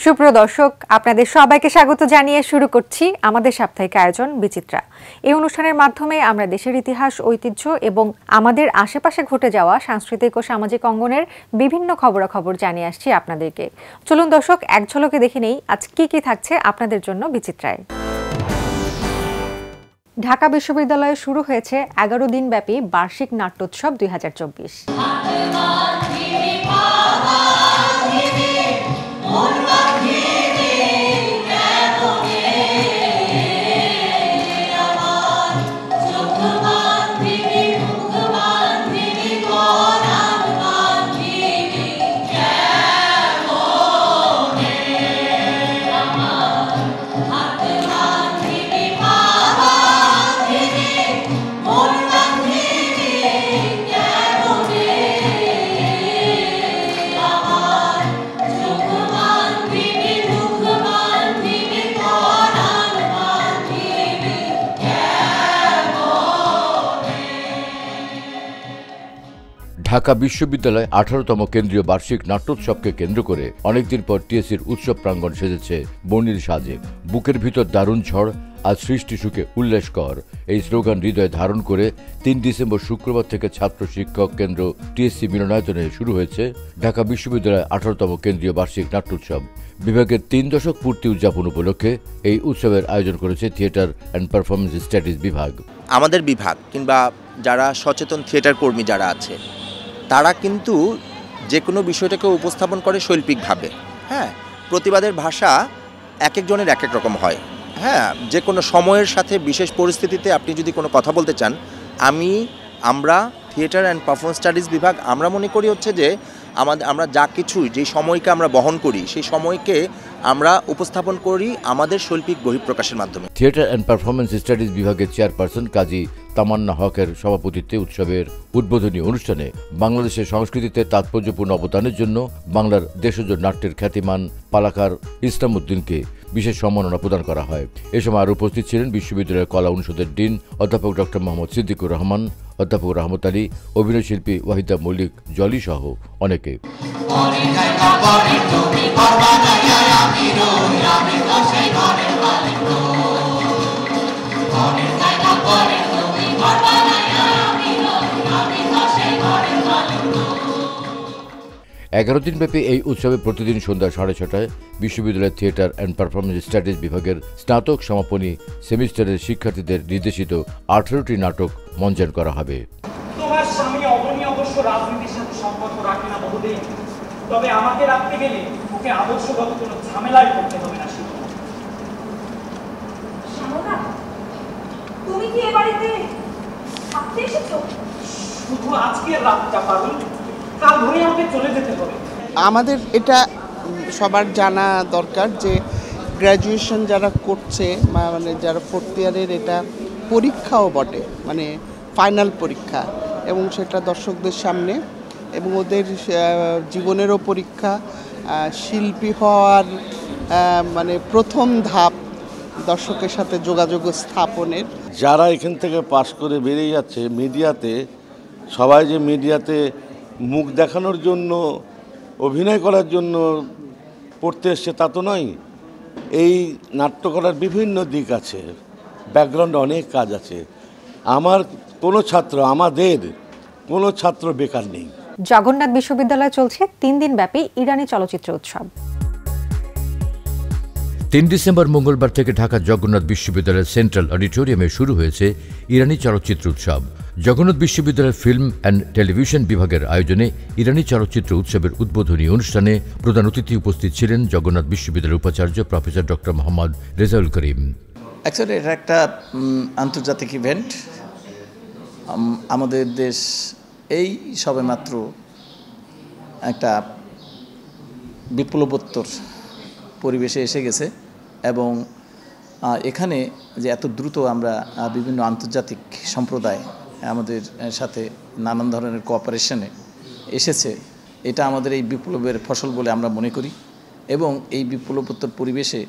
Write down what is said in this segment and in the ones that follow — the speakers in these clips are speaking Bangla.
সুপ্রিয় দর্শক, আপনাদের সবাইকে স্বাগত জানিয়ে শুরু করছি আমাদের সাপ্তাহিক আয়োজন বিচিত্রা। এই অনুষ্ঠানের মাধ্যমে আমরা দেশের ইতিহাস, ঐতিহ্য এবং আমাদের আশেপাশে ঘটে যাওয়া সাংস্কৃতিক ও সামাজিক অঙ্গনের বিভিন্ন খবরাখবর জানিয়ে আসছি আপনাদেরকে। চলুন দর্শক, এক ঝলকে দেখে নেই আজ কি কি থাকছে আপনাদের জন্য বিচিত্রায়। ঢাকা বিশ্ববিদ্যালয়ে শুরু হয়েছে 11 দিনব্যাপী বার্ষিক নাট্যোৎসব 2024। ঢাকা বিশ্ববিদ্যালয় 18তম কেন্দ্রীয় বার্ষিক নাট্যোৎসবকে কেন্দ্র করে অনেকদিন পর টিএসসির উৎসব প্রাঙ্গণ সেজেছে বর্ণিল সাজে। বুকের ভিতর দারুণ ঝড়, আজ সৃষ্টি সুখে উল্লাস কর, এই স্লোগান হৃদয়ে ধারণ করে 3 ডিসেম্বর শুক্রবার থেকে ছাত্র শিক্ষক কেন্দ্র টিএসসি মিলনায়তনে শুরু হয়েছে ঢাকা বিশ্ববিদ্যালয়ের 18তম কেন্দ্রীয় বার্ষিক নাট্যোৎসব। বিভাগের 3 দশক পূর্তি উদযাপন উপলক্ষে এই উৎসবের আয়োজন করেছে থিয়েটার অ্যান্ড পারফরমেন্স স্টাডিজ বিভাগ। আমাদের বিভাগ কিংবা যারা সচেতন থিয়েটার কর্মী যারা আছে তারা কিন্তু যে কোনো বিষয়টাকে উপস্থাপন করে শৈল্পিকভাবে। প্রতিবাদের ভাষা এক একজনের এক এক রকম হয়। যে কোনো সময়ের সাথে বিশেষ পরিস্থিতিতে আপনি যদি কোনো কথা বলতে চান, আমরা থিয়েটার অ্যান্ড পারফরমেন্স স্টাডিজ বিভাগ আমরা মনে করি হচ্ছে যে আমরা যা কিছু যে সময়কে আমরা বহন করি সেই সময়কে আমরা উপস্থাপন করি আমাদের শৈল্পিক বহিঃপ্রকাশের মাধ্যমে। থিয়েটার অ্যান্ড পারফরমেন্স স্টাডিজ বিভাগের চেয়ারপারসন কাজী তামান্না হকের সভাপতিত্বে উৎসবের উদ্বোধনী অনুষ্ঠানে বাংলাদেশের সংস্কৃতিতে তাৎপর্যপূর্ণ অবদানের জন্য বাংলার দেশজ নাট্যের খ্যাতিমান পালাকার ইসলাম উদ্দিনকে বিশেষ সম্মাননা প্রদান করা হয়। এ সময় আরও উপস্থিত ছিলেন বিশ্ববিদ্যালয়ের কলা অনুষদের ডিন অধ্যাপক ডক্টর মোহাম্মদ সিদ্দিকুর রহমান, অধ্যাপক রহমত আলী, অভিনয়শিল্পী ওয়াহিদা মল্লিক জলি সহ অনেকে। এগারো দিনব্যাপী এই উৎসবে প্রতিদিন সন্ধ্যা 6:30টায় বিশ্ববিদ্যালয়ের থিয়েটার অ্যান্ড পারফরমেন্স স্টাডিজ বিভাগের স্নাতক সমাপনী সেমিস্টারের শিক্ষার্থীদের নির্দেশিত 18টি নাটক মঞ্চায়ন করা হবে। তোমার স্বামী অবনী অবশ্য রাজনীতির সাথে সম্পর্ক রাখে না বহুদিন, তবে আমাকে রাখতে গেলে ওকে আদর্শগত কোনো ঝামেলায় পড়তে হবে না। তুমি কি এ বাড়িতে থাকতে এসেছো? শুধু আজকের রাতটা পারুন, কাল ভোরে আমাকে চলে যেতে হবে। আমাদের এটা সবার জানা দরকার যে গ্র্যাজুয়েশন যারা করছে মানে যারা 4th ইয়ারের এটা পরীক্ষাও বটে, মানে ফাইনাল পরীক্ষা, এবং সেটা দর্শকদের সামনে এবং ওদের জীবনেরও পরীক্ষা। শিল্পী হওয়ার মানে প্রথম ধাপ দর্শকের সাথে যোগাযোগ স্থাপনের। যারা এখান থেকে পাশ করে বেরিয়ে যাচ্ছে মিডিয়াতে, সবাই যে মিডিয়াতে মুখ দেখানোর জন্য, অভিনয় করার জন্য পড়তে এসছে তা তো নয়। এই নাট্যকলার বিভিন্ন দিক আছে, ব্যাকগ্রাউন্ডে অনেক কাজ আছে। আমাদের কোনো ছাত্র বেকার নেই। জগন্নাথ বিশ্ববিদ্যালয়ে চলছে 3 দিনব্যাপী ইরানি চলচ্চিত্র উৎসব। 3 ডিসেম্বর মঙ্গলবার থেকে ঢাকা জগন্নাথ বিশ্ববিদ্যালয়ের সেন্ট্রাল অডিটোরিয়ামে শুরু হয়েছে ইরানি চলচ্চিত্র উৎসব। জগন্নাথ বিশ্ববিদ্যালয়ের ফিল্ম অ্যান্ড টেলিভিশন বিভাগের আয়োজনে ইরানি চলচ্চিত্র উৎসবের উদ্বোধনী অনুষ্ঠানে প্রধান অতিথি উপস্থিত ছিলেন জগন্নাথ বিশ্ববিদ্যালয়ের উপাচার্য professor doctor Mohammad Rezaul Karim. Actually এটা একটা আন্তর্জাতিক ইভেন্ট। আমাদের দেশ এই সবেমাত্র একটা বিপ্লবোত্তর পরিবেশে এসে গেছে, এবং এখানে যে এত দ্রুত আমরা বিভিন্ন আন্তর্জাতিক সম্প্রদায় আমাদের সাথে নানান ধরনের কোঅপারেশনে এসেছে, এটা আমাদের এই বিপ্লবের ফসল বলে আমরা মনে করি, এবং এই বিপ্লবোত্তর পরিবেশে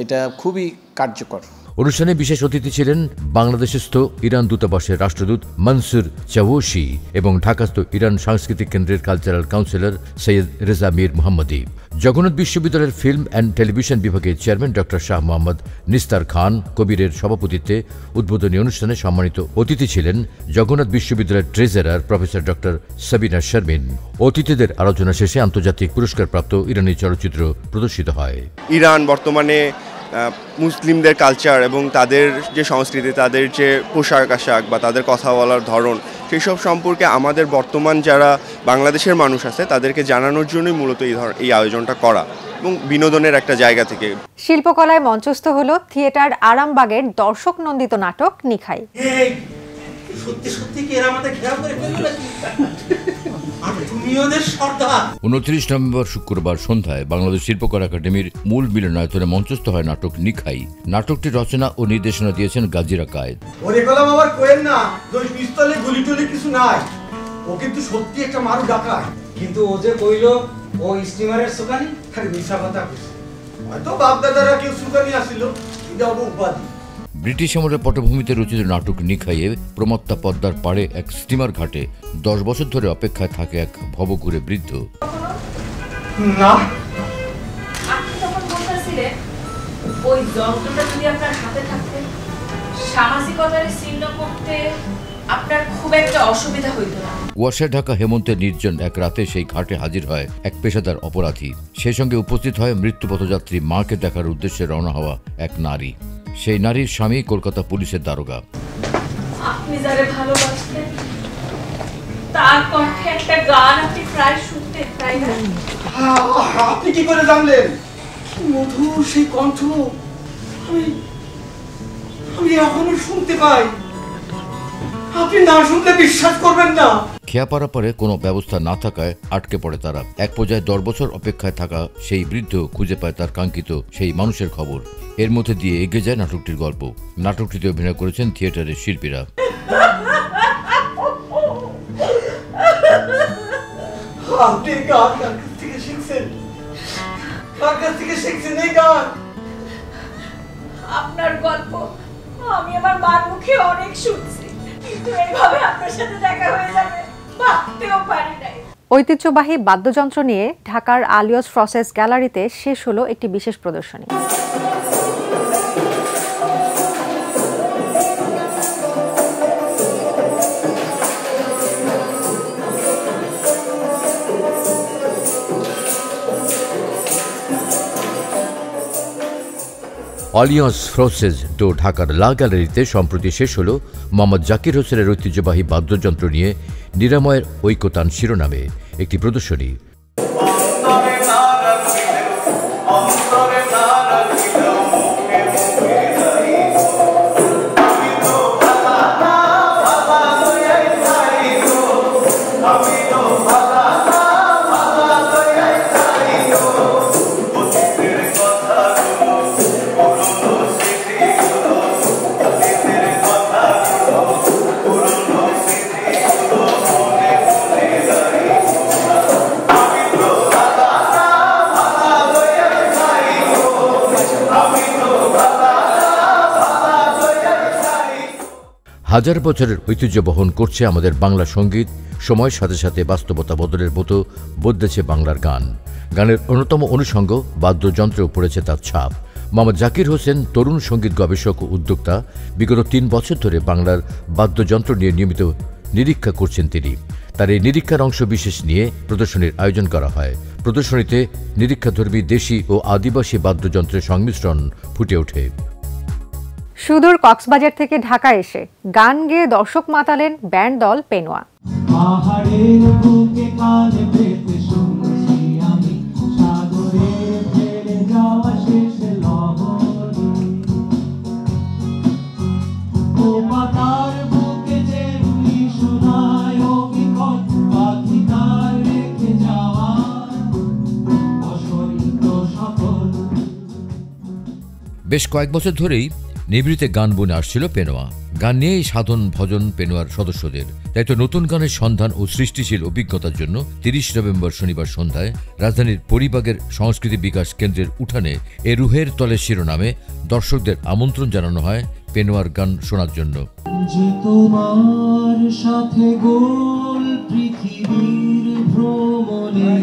এটা খুবই কার্যকর। অনুষ্ঠানে বিশেষ অতিথি ছিলেন বাংলাদেশস্থ ইরান দূতাবাসের রাষ্ট্রদূত মনসুর চাওশি এবং ঢাকাস্থ ইরান সাংস্কৃতিক কেন্দ্রের কালচারাল কাউন্সিলর সৈয়দ রেজা মীর মোহাম্মদী। জগন্নাথ বিশ্ববিদ্যালয়ের ফিল্ম অ্যান্ড টেলিভিশন বিভাগের চেয়ারম্যান ডক্টর শাহ মোহাম্মদ নিস্তার খান কবিরের সভাপতিত্বে উদ্বোধনী অনুষ্ঠানে সম্মানিত অতিথি ছিলেন জগন্নাথ বিশ্ববিদ্যালয়ের treasurer professor doctor Sabina Sharmin. অতিথিদের আলোচনা শেষে আন্তর্জাতিক পুরস্কারপ্রাপ্ত ইরানি চলচ্চিত্র প্রদর্শিত হয়। ইরান বর্তমানে মুসলিমদের কালচার এবং তাদের যে সংস্কৃতি, তাদের যে পোশাক আশাক বা তাদের কথা বলার ধরন, সেই সব সম্পর্কে আমাদের বর্তমান যারা বাংলাদেশের মানুষ আছে তাদেরকে জানানোর জন্যই মূলত এই আয়োজনটা করা এবং বিনোদনের একটা জায়গা থেকে। শিল্পকলায় মঞ্চস্থ হলো থিয়েটার আরামবাগের দর্শক নন্দিত নাটক নিখাই। সত্যি সত্যি কি এরা আমাদের ঘেরাও করে ফেললো নাকি? আর তুমি ওদের সর্দার। 29 নভেম্বর শুক্রবার সন্ধ্যায় বাংলাদেশ শিল্পকলা একাডেমির মূল মিলনায়তনে মঞ্চস্থ হয় নাটক নিখাই। নাটকটি রচনা ও নির্দেশনা দিয়েছেন গাজীরা কায়েদ। ওরে কলম আবার কোয়েন না, ওই পিস্তলে গুলি টুলি কিছু নাই। ও কিন্তু সত্যি একটা মারু ডাকাত। কিন্তু ও যে কইলো ও স্টিমারের সুকানি, খালি মিছা কথা কইছে। হয়তো বাপ দাদারা কেউ সুকানি আসিল, এটা ওর উপাধি। ব্রিটিশ আমলের পটভূমিতে রচিত নাটক নিখাইয়ে প্রমত্তা পদ্মার পাড়ে এক স্টিমার ঘাটে 10 বছর ধরে অপেক্ষায় থাকে এক ভবঘুরে বৃদ্ধ। না, আপনি যখন বলতেছিলেন ওই যন্ত্রটা যদি আপনার হাতে থাকতে সামাজিকতার চিহ্ন করতে আপনার খুব একটা অসুবিধা হইতো না। কুয়াশায় ঢাকা হেমন্তের নির্জন এক রাতে সেই ঘাটে হাজির হয় এক পেশাদার অপরাধী। সেই সঙ্গে উপস্থিত হয় মৃত্যুপথযাত্রী মাকে দেখার উদ্দেশ্যে রওনা হওয়া এক নারী। সেই নারীর স্বামী কলকাতা পুলিশের দারোগা। আপনি যারে ভালোবাসতেন তার কণ্ঠে একটা গান আপনি প্রায় শুনতেন, তাই না? আপনি কি করে জানলেন? মধুর সেই কণ্ঠ আমি এখনো শুনতে পাই। আপনি না শুনলে বিশ্বাস করবেন না। খেয়া পারাপারে কোনো ব্যবস্থা না থাকায় আটকে পড়ে তারা। এক পর্যায়ে 10 বছর অপেক্ষায় থাকা সেই বৃদ্ধ খুঁজে পায় তার কাঙ্ক্ষিত সেই মানুষের খবর। এর মধ্যে দিয়ে এগিয়ে যায় নাটকটির গল্প। নাটকটিতে অভিনয় করেছেন থিয়েটারের শিল্পীরা। আপনি গান কার কাছ থেকে শিখছেন? কার কাছ থেকে শিখছেন এই গান? আপনার গল্প আমি আমার মার মুখে অনেক শুনছি, কিন্তু এইভাবে আপনার সাথে দেখা হয়ে যাবে ভাবতেও পারি নাই। ঐতিহ্যবাহী বাদ্যযন্ত্র নিয়ে ঢাকার আলিয়স প্রসেস গ্যালারিতে শেষ হলো একটি বিশেষ প্রদর্শনী। আলিয়ান্স ফ্রসেস তো ঢাকার লা গ্যালারিতে সম্প্রতি শেষ হল মোহাম্মদ জাকির হোসেনের ঐতিহ্যবাহী বাদ্যযন্ত্র নিয়ে নিরাময়ের ঐক্যতান শিরোনামে একটি প্রদর্শনী। হাজার বছরের ঐতিহ্য বহন করছে আমাদের বাংলা সঙ্গীত। সময়ের সাথে সাথে বাস্তবতা বদলের মতো বদলেছে বাংলার গান। গানের অন্যতম অনুষঙ্গ বাদ্যযন্ত্রেও পড়েছে তার ছাপ। মোহাম্মদ জাকির হোসেন তরুণ সঙ্গীত গবেষক ও উদ্যোক্তা। বিগত 3 বছর ধরে বাংলার বাদ্যযন্ত্র নিয়ে নিয়মিত নিরীক্ষা করছেন তিনি। তার এই নিরীক্ষার অংশ বিশেষ নিয়ে প্রদর্শনীর আয়োজন করা হয়। প্রদর্শনীতে নিরীক্ষাধর্মী দেশি ও আদিবাসী বাদ্যযন্ত্রের সংমিশ্রণ ফুটে ওঠে। সুদূর কক্সবাজার থেকে ঢাকা এসে গান গেয়ে দর্শক মাতালেন ব্যান্ড দল পেনোয়া। বেশ কয়েক বছর ধরেই নিভৃতে গান বনে আসছিল পেনোয়া। গান নিয়েই সাধন ভজন পেনোয়ার সদস্যদের। তাই তো নতুন গানের সন্ধান ও সৃষ্টিশীল অভিজ্ঞতার জন্য 30 নভেম্বর শনিবার সন্ধ্যায় রাজধানীর পরিবাগের সংস্কৃতি বিকাশ কেন্দ্রের উঠানে এ রুহের তলে শিরোনামে দর্শকদের আমন্ত্রণ জানানো হয় পেনোয়ার গান শোনার জন্য। যে তোমার সাথে গোল পৃথিবীর ভ্রমণে,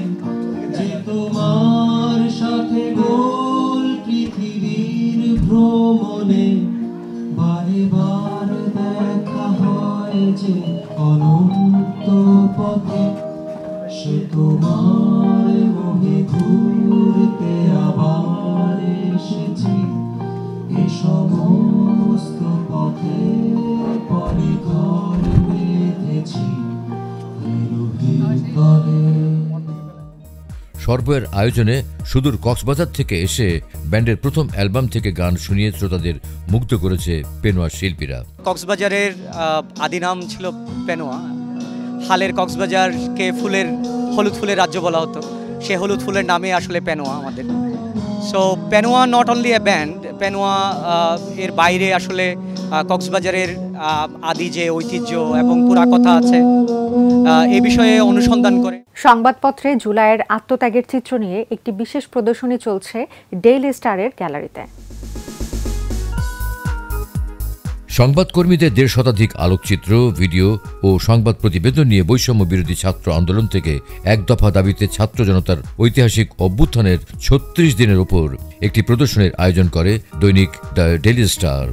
যে তোমার সাথে গোল পৃথিবীর ভ্রমণে, বারে বার দেখা হয় যে অনন্ত পথে, সে তোমার মোহে ঘুরতে আবার এসেছি। এ সমস্ত পথে পরে ঘর বেঁধেছি রুহের তলে। সর্বের আয়োজনে সুদূর কক্সবাজার থেকে এসে ব্যান্ডের প্রথম অ্যালবাম থেকে গান শুনিয়ে শ্রোতাদের মুগ্ধ করেছে পেনোয়া শিল্পীরা। কক্সবাজারের আদি নাম ছিল পেনোয়া। হালের কক্সবাজারকে হলুদ ফুলের রাজ্য বলা হতো, সে হলুদ ফুলের নামে আসলে পেনোয়া আমাদের। So Penowa not only a band, Penowa এর বাইরে আসলে কক্সবাজারের আদি যে ঐতিহ্য এবং পুরা কথা আছে এ বিষয়ে অনুসন্ধান করে। সংবাদপত্রে জুলাইয়ের আত্মত্যাগের চিত্র নিয়ে একটি বিশেষ প্রদর্শনী চলছে ডেইলি স্টারের গ্যালারিতে। সংবাদকর্মীদের 1.5 শতাধিক আলোকচিত্র, ভিডিও ও সংবাদ প্রতিবেদন নিয়ে বৈষম্য বিরোধী ছাত্র আন্দোলন থেকে এক দফা দাবিতে ছাত্র জনতার ঐতিহাসিক অভ্যুত্থানের 36 দিনের ওপর একটি প্রদর্শনীর আয়োজন করে দৈনিক দ্য ডেইলি স্টার।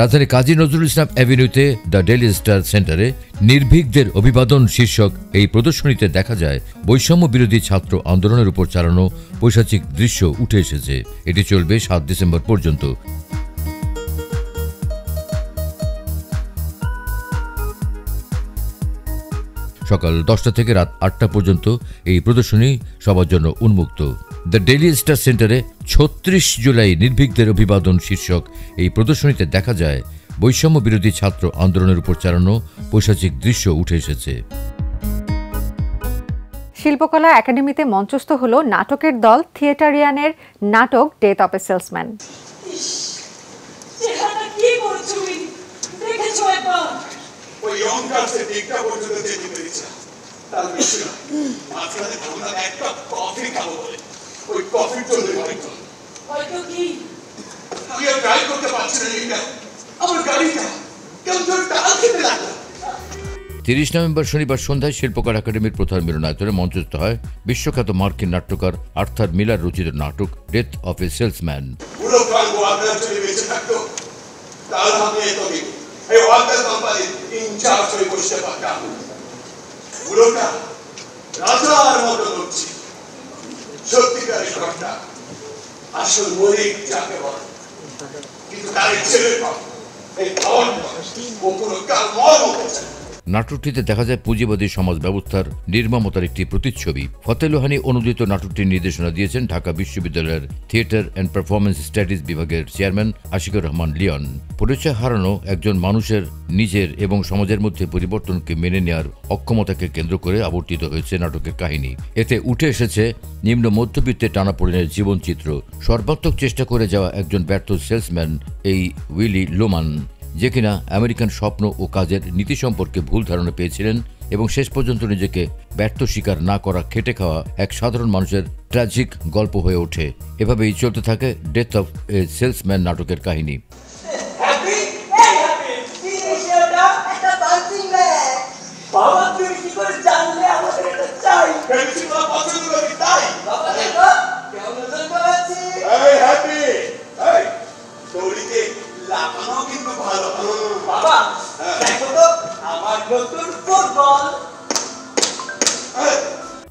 রাজধানী Kazi Nazrul Islam অ্যাভিনিউতে the daily star সেন্টারে নির্ভীকদের অভিবাদন শীর্ষক এই প্রদর্শনীতে দেখা যায় বৈষম্য বিরোধী ছাত্র আন্দোলনের উপর চালানো পৈশাচিক দৃশ্য উঠে এসেছে। এটি চলবে 7 ডিসেম্বর পর্যন্ত। সকাল 10টা থেকে রাত 8টা পর্যন্ত এই প্রদর্শনী সবার জন্য উন্মুক্ত। দ্য ডেইলি স্টার সেন্টারে 36 জুলাই নির্ভীকদের অভিবাদন শীর্ষক এই প্রদর্শনীতে দেখা যায় বৈষম্য বিরোধী ছাত্র আন্দোলনের উপর চালানো পৈশাচিক দৃশ্য উঠে এসেছে। শিল্পকলা একাডেমিতে মঞ্চস্থ হলো নাটকের দল থিয়েটারিয়ানের নাটক ডেথ অফ এ সেলসম্যান। ওই অঙ্কারসে দিকটা পর্যন্ত যেতে পেরেছে তার বেশি না। মাঝখানে ভাবলাম একটা কফি খাবো বলে, ওই কফির জন্য হয়তো কি আমি আর ড্রাইভ করতে পারছি না। এইটা আমার গাড়িটা কেমন ধরে টাল খেতে লাগলো। 30 নভেম্বর শনিবার সন্ধ্যায় শিল্পকলা একাডেমির প্রধান মিলনায়তনে মঞ্চস্থ হয় বিশ্বখ্যাত মার্কিন নাট্যকার আর্থার মিলার রচিত নাটক ডেথ অফ এ সেলসম্যান। পুরো প্রাণ আপনার চলে বেঁচে থাকতো, তাহলে আমি এতদিন এই ওয়াটার কোম্পানির ইনচার্জ হয়ে বসে পারতাম। পুরোটা রাজার মতো করছি। সত্যিকারের ঘটনা আসল মরিক যাকে বলে, কিন্তু তার ছেলে এই খাওয়ার ও কোনো কাল মর্ম করছে। নাটকটিতে দেখা যায় পুঁজিবাদী সমাজ ব্যবস্থার নির্মমতার একটি প্রতিচ্ছবি। ফতে লোহানী অনুদিত নাটকটির নির্দেশনা দিয়েছেন ঢাকা বিশ্ববিদ্যালয়ের থিয়েটার অ্যান্ড পারফরমেন্স স্টাডিজ বিভাগের চেয়ারম্যান আশিকুর রহমান লিয়ন। পরিচয় হারানো একজন মানুষের নিজের এবং সমাজের মধ্যে পরিবর্তনকে মেনে নেওয়ার অক্ষমতাকে কেন্দ্র করে আবর্তিত হয়েছে নাটকের কাহিনী। এতে উঠে এসেছে নিম্ন মধ্যবিত্তের টানাপোড়েনের জীবনচিত্র। সর্বাত্মক চেষ্টা করে যাওয়া একজন ব্যর্থ সেলসম্যান এই উইলি লোমান, যে কিনা আমেরিকান স্বপ্ন ও কাজের নীতি সম্পর্কে ভুল ধারণা পেয়েছিলেন এবং শেষ পর্যন্ত নিজেকে ব্যর্থ স্বীকার না করা খেটে খাওয়া এক সাধারণ মানুষের ট্র্যাজিক গল্প হয়ে ওঠে। এভাবেই চলতে থাকে ডেথ অফ এ সেলসম্যান নাটকের কাহিনী।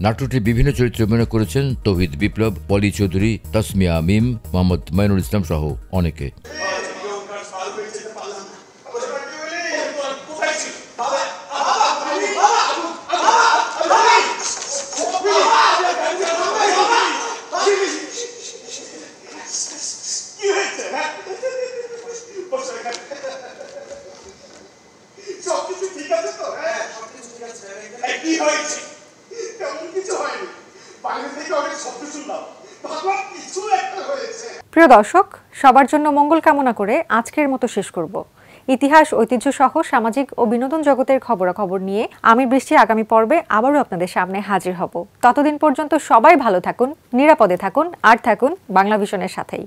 নাটকটি বিভিন্ন চরিত্রে অভিনয় করেছেন তৌহিদ বিপ্লব, পলি চৌধুরী, তাসমিয়া মিম, মোহাম্মদ মাইনুল ইসলাম সহ অনেকে। সবকিছু ঠিক আছে তো? হ্যাঁ, সবকিছু ঠিক আছে। কি হয়েছে? তেমন কিছু হয়নি। প্রিয় দর্শক, সবার জন্য মঙ্গল কামনা করে আজকের মতো শেষ করব। ইতিহাস, ঐতিহ্য সহ সামাজিক ও বিনোদন জগতের খবরাখবর নিয়ে আমি বৃষ্টি আগামী পর্বে আবারও আপনাদের সামনে হাজির হব। ততদিন পর্যন্ত সবাই ভালো থাকুন, নিরাপদে থাকুন আর থাকুন বাংলা ভিশনের সাথেই।